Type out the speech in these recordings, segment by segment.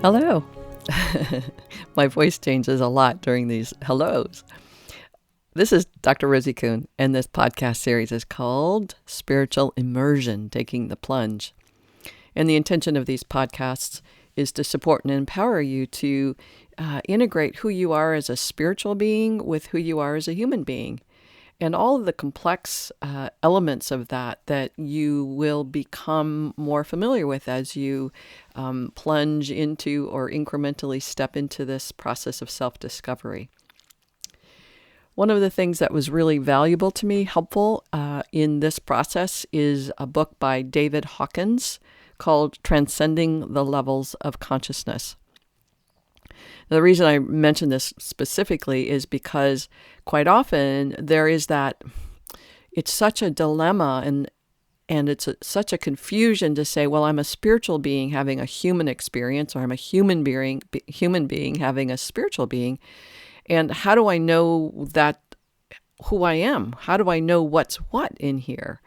Hello. My voice changes a lot during these hellos. This is Dr. Rosie Kuhn, and this podcast series is called Spiritual Immersion, Taking the Plunge. And the intention of these podcasts is to support and empower you to integrate who you are as a spiritual being with who you are as a human being. And all of the complex elements of that you will become more familiar with as you plunge into or incrementally step into this process of self-discovery. One of the things that was really valuable to me, helpful in this process, is a book by David Hawkins called Transcending the Levels of Consciousness. The reason I mention this specifically is because quite often there is it's such a dilemma and it's such a confusion to say, well, I'm a spiritual being having a human experience, or I'm a human being having a spiritual being. And how do I know that who I am? How do I know what's what in here?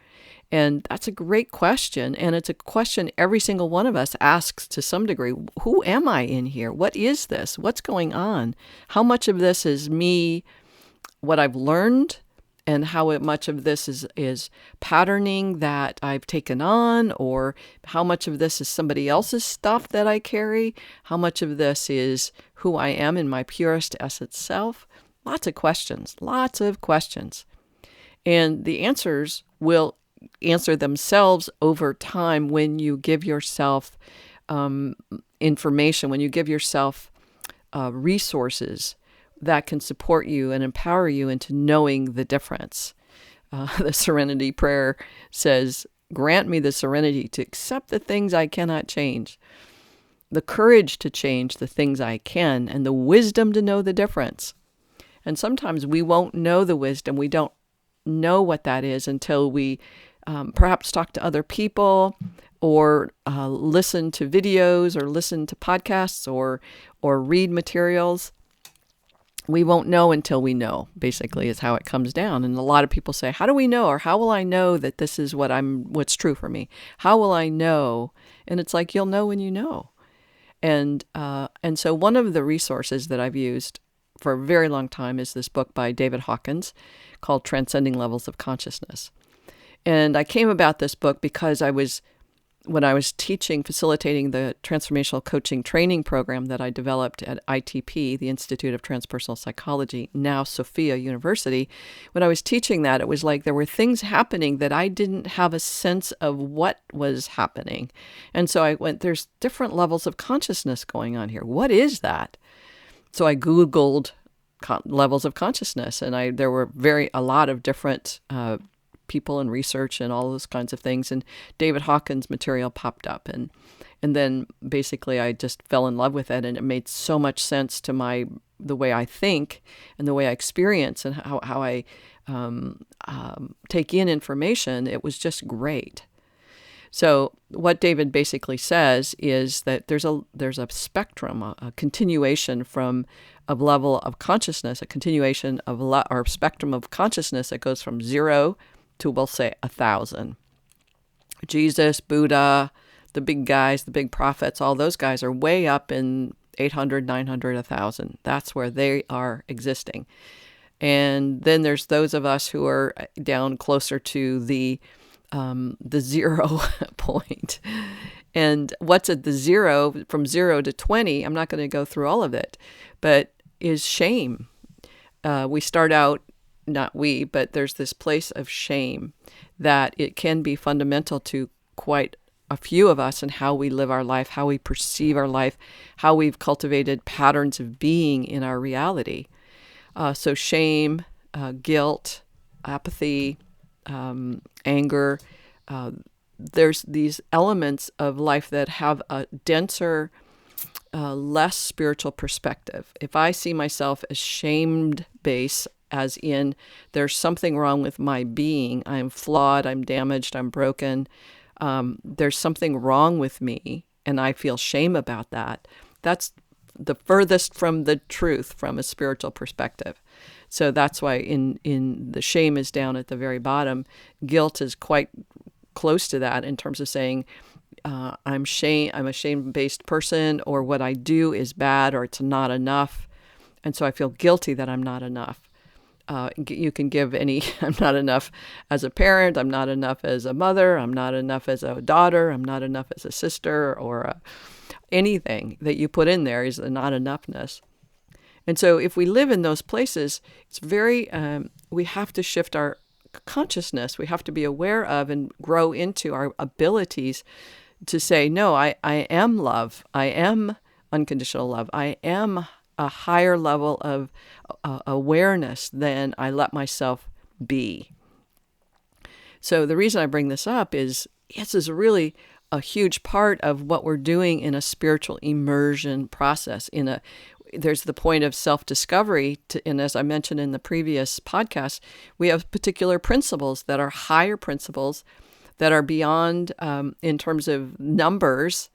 And that's a great question. And it's a question every single one of us asks to some degree. Who am I in here? What is this? What's going on? How much of this is me, what I've learned, and how much of this is patterning that I've taken on, or how much of this is somebody else's stuff that I carry? How much of this is who I am in my purest essence self? Lots of questions. And the answers will answer themselves over time when you give yourself information, when you give yourself resources that can support you and empower you into knowing the difference. The Serenity Prayer says, "Grant me the serenity to accept the things I cannot change, the courage to change the things I can, and the wisdom to know the difference." And sometimes we won't know the wisdom. We don't know what that is until we perhaps talk to other people, or listen to videos, or listen to podcasts, or read materials. We won't know until we know, basically, is how it comes down. And a lot of people say, how do we know? Or how will I know that this is what's true for me? How will I know? And it's like, you'll know when you know. And so one of the resources that I've used for a very long time is this book by David Hawkins called Transcending Levels of Consciousness. And I came about this book because when I was facilitating the transformational coaching training program that I developed at ITP, the Institute of Transpersonal Psychology, now Sophia University. When I was teaching that, it was like there were things happening that I didn't have a sense of what was happening. And so I went, there's different levels of consciousness going on here. What is that? So I Googled levels of consciousness, and there were a lot of different people and research and all those kinds of things. And David Hawkins' material popped up. And then basically I just fell in love with it. And it made so much sense to the way I think and the way I experience and how I take in information. It was just great. So what David basically says is that there's a spectrum, a continuation from a level of consciousness, a continuation of or spectrum of consciousness that goes from 0 to, we'll say, 1,000. Jesus, Buddha, the big guys, the big prophets, all those guys are way up in 800, 900, 1,000. That's where they are existing. And then there's those of us who are down closer to the 0 point. And what's at the 0, from 0 to 20, I'm not going to go through all of it, but is shame. We start out, not we, but there's this place of shame that it can be fundamental to quite a few of us and how we live our life, how we perceive our life, how we've cultivated patterns of being in our reality. So shame, guilt, apathy, anger, there's these elements of life that have a denser, less spiritual perspective. If I see myself as shamed base, as in there's something wrong with my being, I'm flawed, I'm damaged, I'm broken, there's something wrong with me, and I feel shame about that, that's the furthest from the truth from a spiritual perspective. So that's why in the shame is down at the very bottom. Guilt is quite close to that in terms of saying I'm a shame-based person, or what I do is bad, or it's not enough. And so I feel guilty that I'm not enough. You can give any, I'm not enough as a parent, I'm not enough as a mother, I'm not enough as a daughter, I'm not enough as a sister, or anything that you put in there is a not enoughness. And so if we live in those places, it's we have to shift our consciousness. We have to be aware of and grow into our abilities to say, no, I am love. I am unconditional love. I am a higher level of awareness than I let myself be. So the reason I bring this up is, this is really a huge part of what we're doing in a spiritual immersion process. There's the point of self-discovery, and as I mentioned in the previous podcast, we have particular principles that are higher principles that are beyond, in terms of numbers.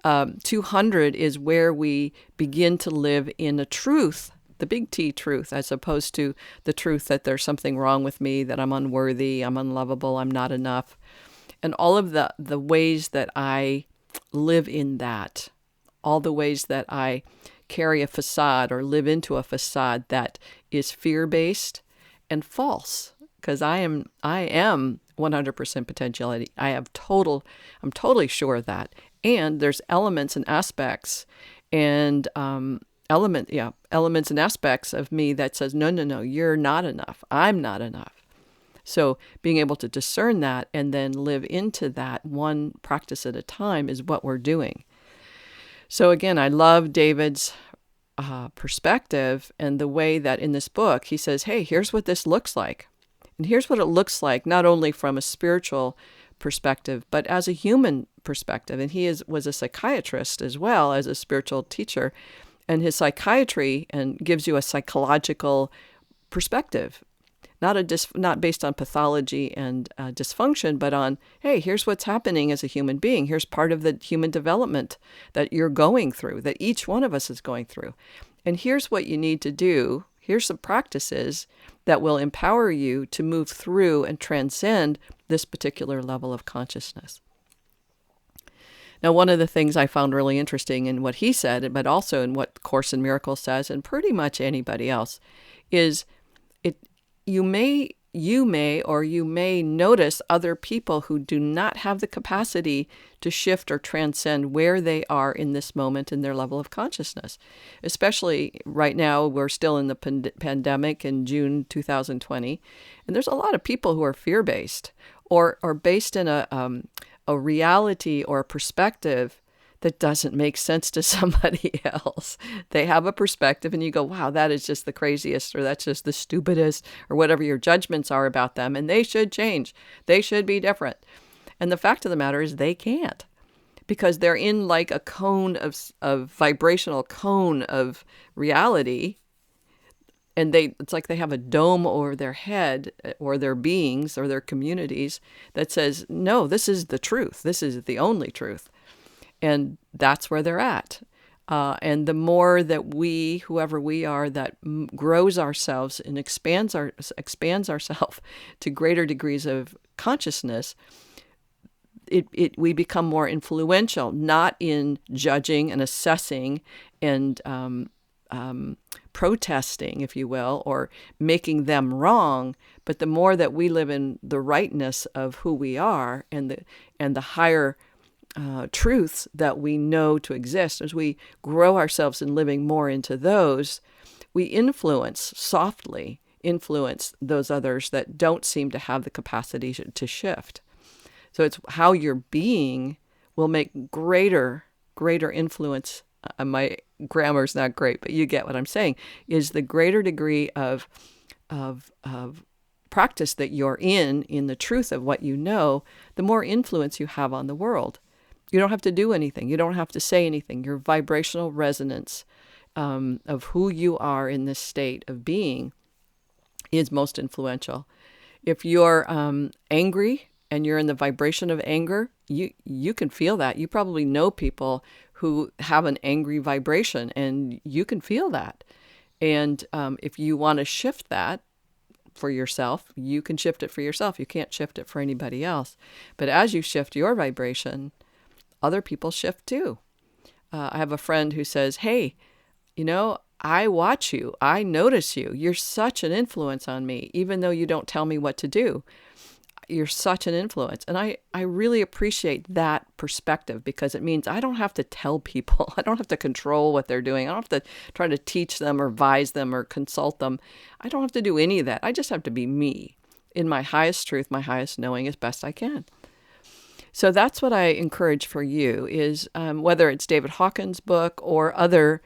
200 is where we begin to live in a truth, the big T truth, as opposed to the truth that there's something wrong with me, that I'm unworthy, I'm unlovable, I'm not enough. And all of the ways that I live in that, all the ways that I carry a facade or live into a facade that is fear-based and false, because I am 100% potentiality. I'm totally sure of that. And there's elements and aspects and elements and aspects of me that says, no, you're not enough. I'm not enough. So being able to discern that and then live into that one practice at a time is what we're doing. So again, I love David's perspective and the way that in this book, he says, hey, here's what this looks like. And here's what it looks like, not only from a spiritual perspective, but as a human perspective. And he was a psychiatrist as well as a spiritual teacher. And his psychiatry gives you a psychological perspective, not based on pathology and dysfunction, but on, hey, here's what's happening as a human being. Here's part of the human development that you're going through, that each one of us is going through. And here's what you need to do. Here's some practices that will empower you to move through and transcend this particular level of consciousness. Now, one of the things I found really interesting in what he said, but also in what Course in Miracles says, and pretty much anybody else, is you may notice other people who do not have the capacity to shift or transcend where they are in this moment in their level of consciousness. Especially right now, we're still in the pandemic in June 2020, and there's a lot of people who are fear-based or based in a reality or a perspective that doesn't make sense to somebody else. They have a perspective and you go, wow, that is just the craziest, or that's just the stupidest, or whatever your judgments are about them, and they should change. They should be different. And the fact of the matter is they can't, because they're in like a cone of vibrational cone of reality. And it's like they have a dome over their head or their beings or their communities that says, no, this is the truth. This is the only truth. And that's where they're at. And the more that whoever we are, that grows ourselves and expands ourselves to greater degrees of consciousness, we become more influential, not in judging and assessing and protesting, if you will, or making them wrong. But the more that we live in the rightness of who we are and the higher truths that we know to exist, as we grow ourselves in living more into those, we softly influence those others that don't seem to have the capacity to shift. So it's how you're being will make greater influence. My grammar's not great, but you get what I'm saying, is the greater degree of practice that you're in the truth of what you know, the more influence you have on the world. You don't have to do anything. You don't have to say anything. Your vibrational resonance of who you are in this state of being is most influential. If you're angry and you're in the vibration of anger, you can feel that. You probably know people who have an angry vibration, and you can feel that. And if you want to shift that for yourself, you can shift it for yourself. You can't shift it for anybody else. But as you shift your vibration, other people shift too. I have a friend who says, hey, I watch you. I notice you. You're such an influence on me, even though you don't tell me what to do. You're such an influence. And I really appreciate that perspective, because it means I don't have to tell people. I don't have to control what they're doing. I don't have to try to teach them or advise them or consult them. I don't have to do any of that. I just have to be me in my highest truth, my highest knowing, as best I can. So that's what I encourage for you is whether it's David Hawkins' book or other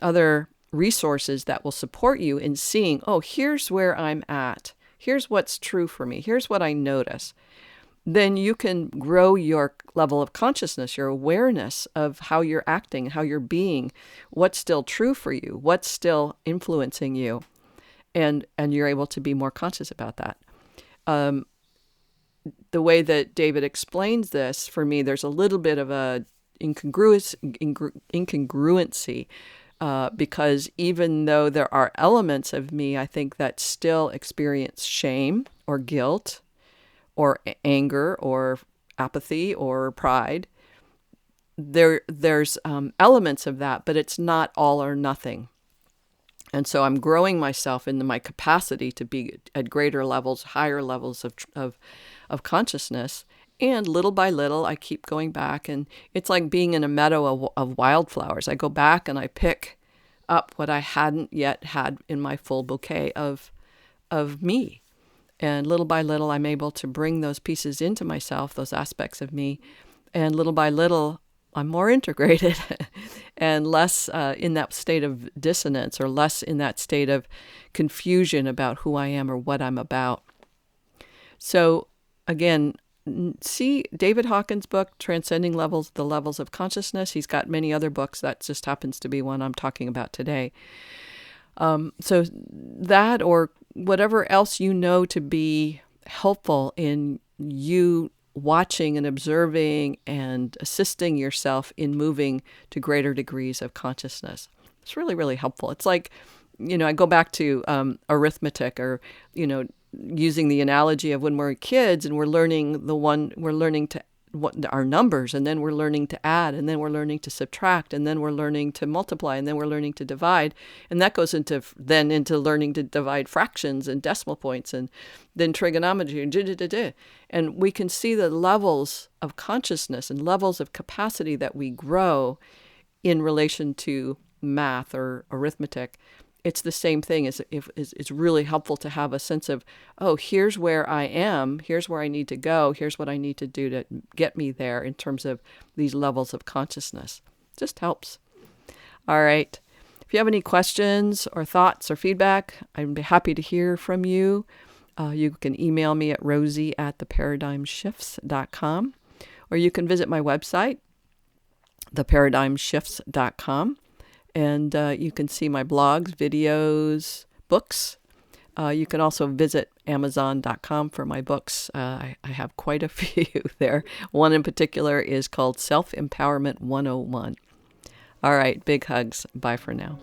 other resources that will support you in seeing, oh, here's where I'm at. Here's what's true for me. Here's what I notice. Then you can grow your level of consciousness, your awareness of how you're acting, how you're being, what's still true for you, what's still influencing you. And you're able to be more conscious about that. The way that David explains this, for me, there's a little bit of a incongruency because even though there are elements of me, I think, that still experience shame or guilt or anger or apathy or pride, there's elements of that, but it's not all or nothing. And so I'm growing myself into my capacity to be at greater levels, higher levels of consciousness. And little by little, I keep going back. And it's like being in a meadow of wildflowers. I go back and I pick up what I hadn't yet had in my full bouquet of me. And little by little, I'm able to bring those pieces into myself, those aspects of me. And little by little, I'm more integrated and less in that state of dissonance, or less in that state of confusion about who I am or what I'm about. So again, see David Hawkins' book, Transcending the Levels of Consciousness. He's got many other books. That just happens to be one I'm talking about today. So that, or whatever else you know to be helpful in you watching and observing and assisting yourself in moving to greater degrees of consciousness. It's really, really helpful. It's like, I go back to arithmetic, or, using the analogy of when we're kids and we're learning our numbers, and then we're learning to add, and then we're learning to subtract, and then we're learning to multiply, and then we're learning to divide. And that goes into learning to divide fractions and decimal points, and then trigonometry and And we can see the levels of consciousness and levels of capacity that we grow in relation to math or arithmetic. It's the same thing. It's really helpful to have a sense of, oh, here's where I am, here's where I need to go, here's what I need to do to get me there in terms of these levels of consciousness. Just helps. All right. If you have any questions or thoughts or feedback, I'd be happy to hear from you. You can email me at rosie@theparadigmshifts.com, or you can visit my website, theparadigmshifts.com. And you can see my blogs, videos, books. You can also visit Amazon.com for my books. I have quite a few there. One in particular is called Self-Empowerment 101. All right, big hugs. Bye for now.